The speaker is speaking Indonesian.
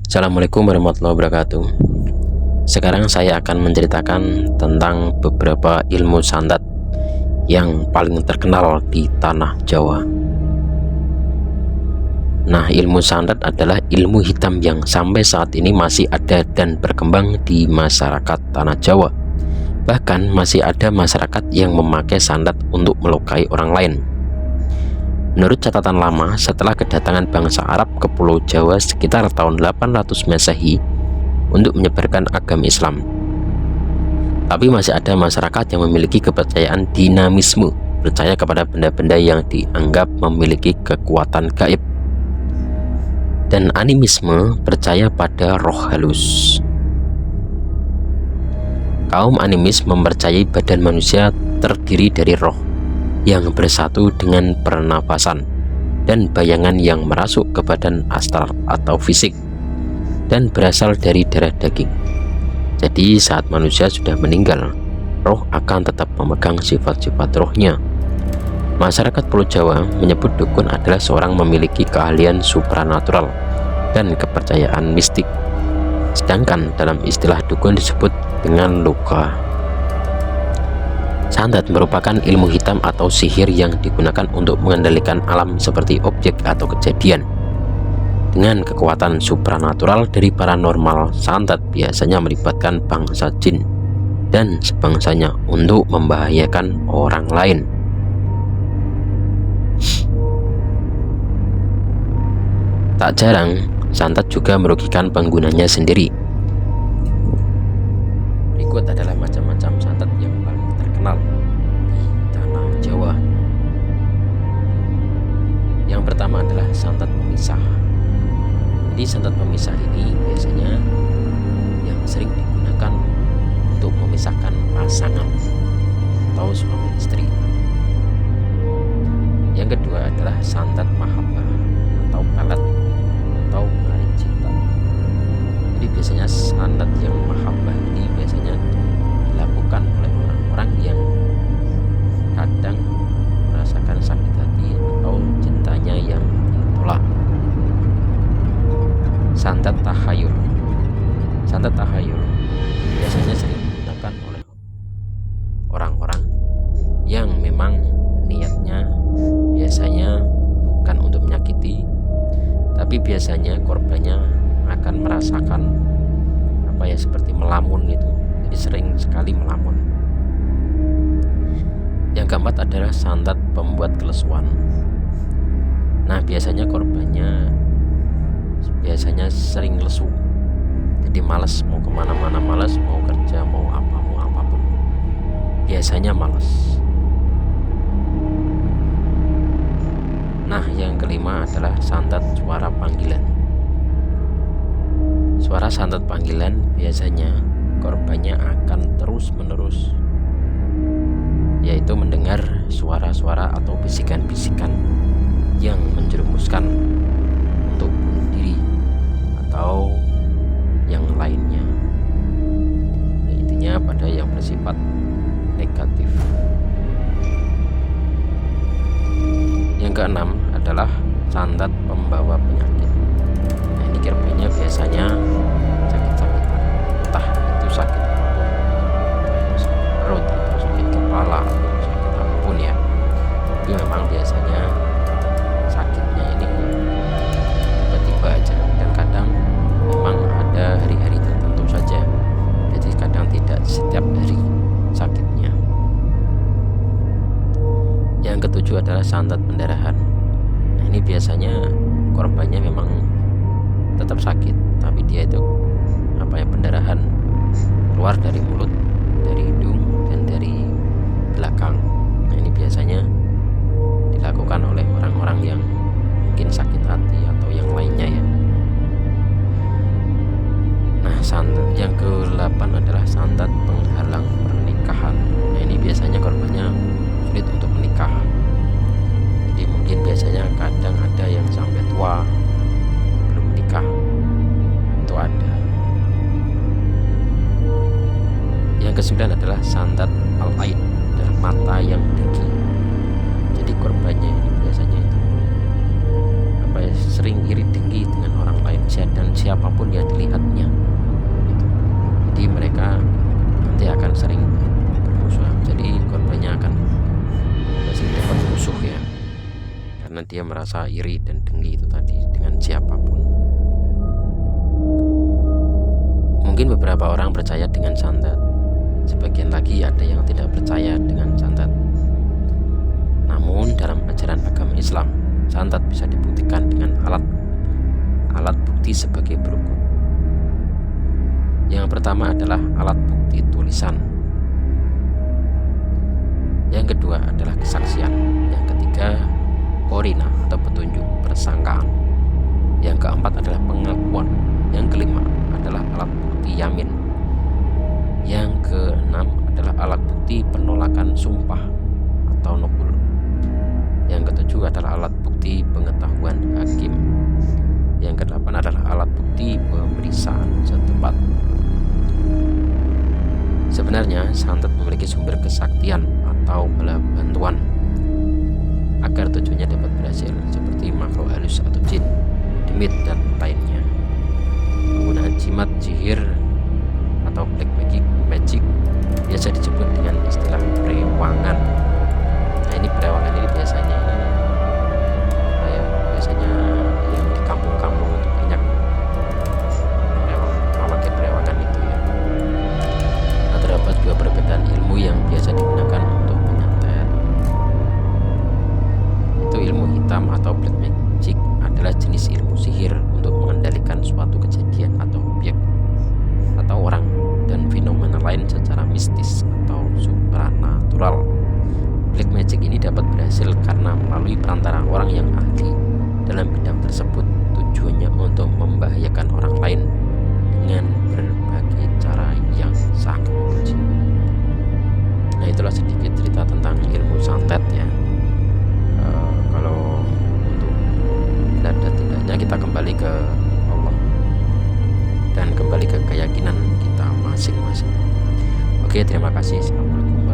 Assalamualaikum warahmatullahi wabarakatuh. Sekarang saya akan menceritakan tentang beberapa ilmu santet yang paling terkenal di tanah Jawa. Nah, ilmu santet adalah ilmu hitam yang sampai saat ini masih ada dan berkembang di masyarakat tanah Jawa. Bahkan masih ada masyarakat yang memakai santet untuk melukai orang lain. Menurut catatan lama, setelah kedatangan bangsa Arab ke Pulau Jawa sekitar tahun 800 Masehi untuk menyebarkan agama Islam. Tapi masih ada masyarakat yang memiliki kepercayaan dinamisme, percaya kepada benda-benda yang dianggap memiliki kekuatan gaib. Dan animisme, percaya pada roh halus. Kaum animis mempercayai badan manusia terdiri dari roh yang bersatu dengan pernafasan dan bayangan yang merasuk ke badan astral atau fisik dan berasal dari darah daging. Jadi saat manusia sudah meninggal, roh akan tetap memegang sifat-sifat rohnya. Masyarakat Pulau Jawa menyebut dukun adalah seorang memiliki keahlian supranatural dan kepercayaan mistik. Sedangkan dalam istilah dukun disebut dengan luka. Santet merupakan ilmu hitam atau sihir yang digunakan untuk mengendalikan alam seperti objek atau kejadian. Dengan kekuatan supranatural dari paranormal, santet biasanya melibatkan bangsa jin dan sebangsanya untuk membahayakan orang lain. Tak jarang, santet juga merugikan penggunanya sendiri. Berikut adalah macam-macam santet yang paling terkenal di tanah Jawa. Yang pertama adalah santet pemisah. Jadi santet pemisah ini biasanya yang sering digunakan untuk memisahkan pasangan atau suami istri. Yang kedua adalah santet mahabbah atau pelet atau hari cinta. Jadi biasanya santet yang mahabbah ini biasanya dilakukan oleh orang-orang yang kadang merasakan sakit hati atau cintanya yang ditolak. Santet tahayul. Santet tahayul biasanya sering digunakan oleh orang-orang yang memang niatnya biasanya bukan untuk menyakiti, tapi biasanya korbannya akan merasakan seperti melamun itu. Jadi sering sekali melamun. Yang keempat adalah santet pembuat kelesuan. Nah, biasanya korbannya biasanya sering lesu, jadi malas, mau kemana-mana malas, mau kerja, mau apapun biasanya malas. Nah, yang kelima adalah santet suara panggilan. Suara santet panggilan biasanya korbannya akan terus-menerus, yaitu mendengar suara-suara atau bisikan-bisikan yang menjerumuskan untuk bunuh diri atau yang lainnya, intinya pada yang bersifat negatif. Yang keenam adalah santet pembawa penyakit. Nah, ini korbannya biasanya sakit-sakitan, entah itu sakit apapun, entah itu sakit perut atau sakit kepala atau sakit apapun ya. Itu memang biasanya sakitnya ini tiba-tiba aja, dan kadang memang ada hari-hari tertentu saja, jadi kadang tidak setiap hari sakitnya. Yang ketujuh adalah santet pendarahan. Nah, ini biasanya korbannya memang tetap sakit, tapi dia itu pendarahan keluar dari mulut, dari hidung, dan dari belakang. Nah, ini biasanya dilakukan oleh orang-orang yang mungkin sakit hati atau yang lainnya ya. Nah, santet yang ke-8 adalah santet penghalang pernikahan. Nah, ini biasanya korbannya sulit untuk menikah. Jadi mungkin biasanya kadang ada yang sampai tua belum menikah, itu ada. Yang ke-9 adalah santet al-ain, adalah mata yang dengki. Jadi korbannya ini biasanya itu sering iri dengki dengan orang lain, dan siapapun yang dilihatnya gitu. Jadi mereka nanti akan sering bermusuhan, jadi korbannya akan sering dapat musuh ya, karena dia merasa iri dan dengki itu tadi dengan siapapun. Mungkin beberapa orang percaya dengan santet, sebagian lagi ada yang tidak percaya dengan santet. Namun dalam ajaran agama Islam, santet bisa dibuktikan dengan alat bukti sebagai berikut. Yang pertama adalah alat bukti tulisan. Yang kedua adalah kesaksian. Yang ketiga, korina atau petunjuk persangkaan. Yang keempat adalah pengakuan. Yang kelima adalah alat bukti yamin. Yang keenam adalah alat bukti penolakan sumpah atau nukul. Yang ketujuh adalah alat bukti pengetahuan hakim. Yang kedelapan adalah alat bukti pemeriksaan setempat. Sebenarnya santet memiliki sumber kesaktian atau bala bantuan agar tujuannya dapat berhasil, seperti makhluk halus atau jin, demit dan lainnya. Penggunaan jimat, sihir atau black magic biasa disebut dengan istilah perewangan. Nah, ini perewangan ini biasanya yang di kampung-kampung itu banyak memakai perewangan itu ya. Nah, terdapat juga perbedaan ilmu yang biasa digunakan untuk menyantet. Itu ilmu hitam atau black magic adalah jenis ilmu sihir untuk mengendalikan suatu kejadian atau objek atau orang dan fenomena lain secara mistis atau supranatural. Black magic ini dapat berhasil karena melalui perantara orang yang ahli dalam bidang tersebut. Tujuannya untuk membahayakan orang lain dengan berbagai cara yang sangat keji. Nah, itulah sedikit cerita tentang ilmu santet ya. Kalau untuk dan tidaknya kita kembali ke Allah dan kembali ke keyakinan kita masing-masing. Oke, terima kasih. Assalamualaikum.